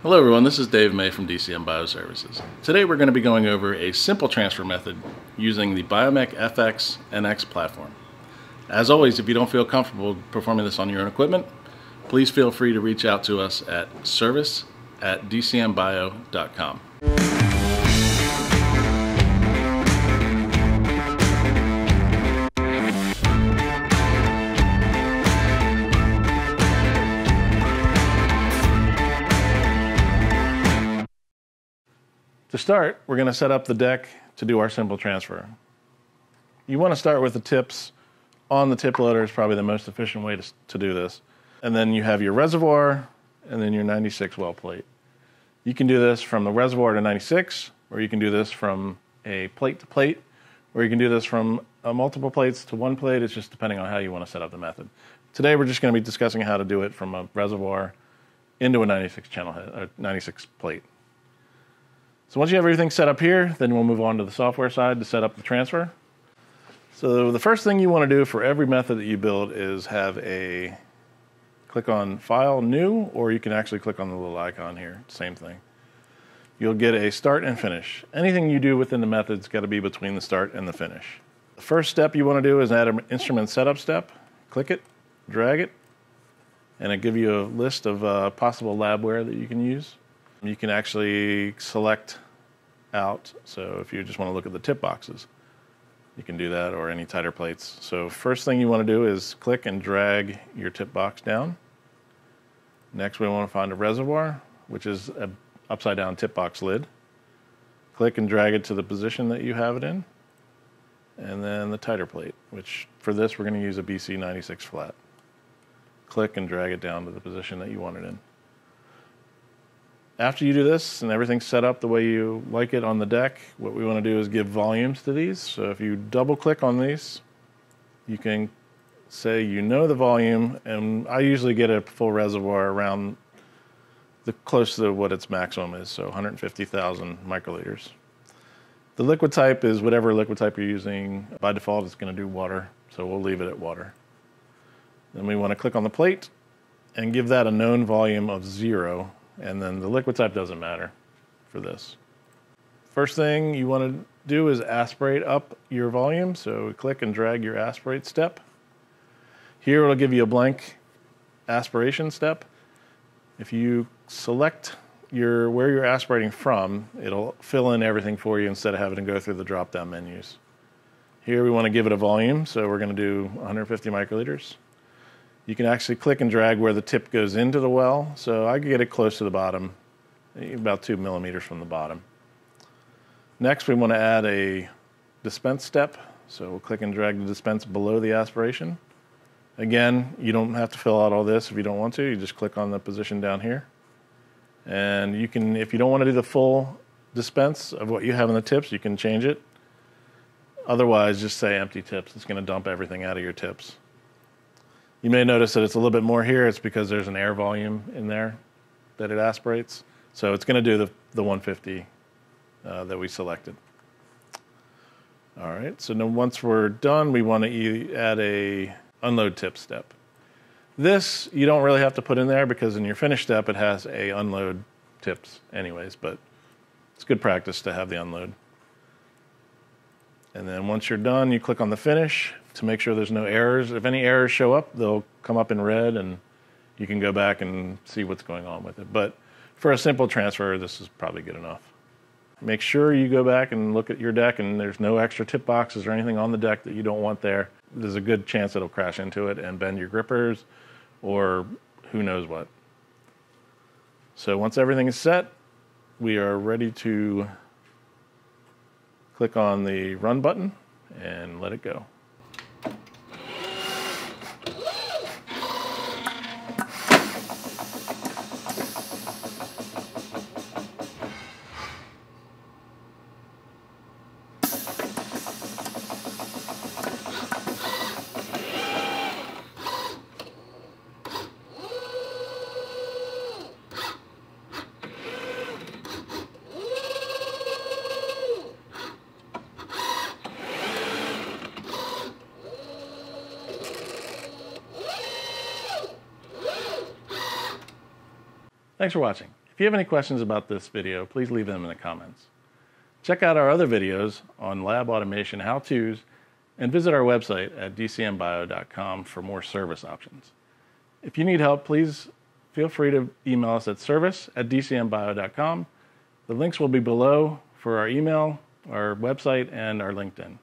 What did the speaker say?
Hello everyone, this is Dave May from DCM Bioservices. Today we're going to be going over a simple transfer method using the BioMek FX NX platform. As always, if you don't feel comfortable performing this on your own equipment, please feel free to reach out to us at service@dcmbio.com. To start, we're going to set up the deck to do our simple transfer. You want to start with the tips on the tip loader is probably the most efficient way to do this. And then you have your reservoir and then your 96 well plate. You can do this from the reservoir to 96, or you can do this from a plate to plate, or you can do this from multiple plates to one plate. It's just depending on how you want to set up the method. Today we're just going to be discussing how to do it from a reservoir into a 96 channel head, or 96 plate. So once you have everything set up here, then we'll move on to the software side to set up the transfer. So the first thing you want to do for every method that you build is have a click on File, New, or you can actually click on the little icon here, same thing. You'll get a start and finish. Anything you do within the method's got to be between the start and the finish. The first step you want to do is add an instrument setup step. Click it, drag it, and it'll give you a list of possible labware that you can use. You can actually select out, so if you just want to look at the tip boxes, you can do that, or any tighter plates. So first thing you want to do is click and drag your tip box down. Next we want to find a reservoir, which is an upside down tip box lid. Click and drag it to the position that you have it in. And then the tighter plate, which for this we're going to use a BC 96 flat. Click and drag it down to the position that you want it in. After you do this and everything's set up the way you like it on the deck, what we want to do is give volumes to these. So if you double click on these, you can say you know the volume, and I usually get a full reservoir around close to what its maximum is, so 150,000 microliters. The liquid type is whatever liquid type you're using. By default it's going to do water, so we'll leave it at water. Then we want to click on the plate and give that a known volume of 0. And then the liquid type doesn't matter for this. First thing you want to do is aspirate up your volume. So click and drag your aspirate step. Here it'll give you a blank aspiration step. If you select where you're aspirating from, it'll fill in everything for you instead of having to go through the drop-down menus. Here we want to give it a volume, so we're going to do 150 microliters. You can actually click and drag where the tip goes into the well. So I can get it close to the bottom, about 2 millimeters from the bottom. Next, we want to add a dispense step. So we'll click and drag the dispense below the aspiration. Again, you don't have to fill out all this if you don't want to. You just click on the position down here. And you can, if you don't want to do the full dispense of what you have in the tips, you can change it. Otherwise, just say empty tips. It's going to dump everything out of your tips. You may notice that it's a little bit more here. It's because there's an air volume in there that it aspirates. So it's going to do the 150 that we selected. All right, so now once we're done, we want to add a unload tip step. This you don't really have to put in there because in your finish step it has a unload tips anyways, but it's good practice to have the unload. And then once you're done, you click on the finish to make sure there's no errors. If any errors show up, they'll come up in red and you can go back and see what's going on with it. But for a simple transfer, this is probably good enough. Make sure you go back and look at your deck and there's no extra tip boxes or anything on the deck that you don't want there. There's a good chance it'll crash into it and bend your grippers or who knows what. So once everything is set, we are ready to click on the run button and let it go. Thanks for watching. If you have any questions about this video, please leave them in the comments. Check out our other videos on lab automation how-tos and visit our website at dcmbio.com for more service options. If you need help, please feel free to email us at service@dcmbio.com. The links will be below for our email, our website, and our LinkedIn.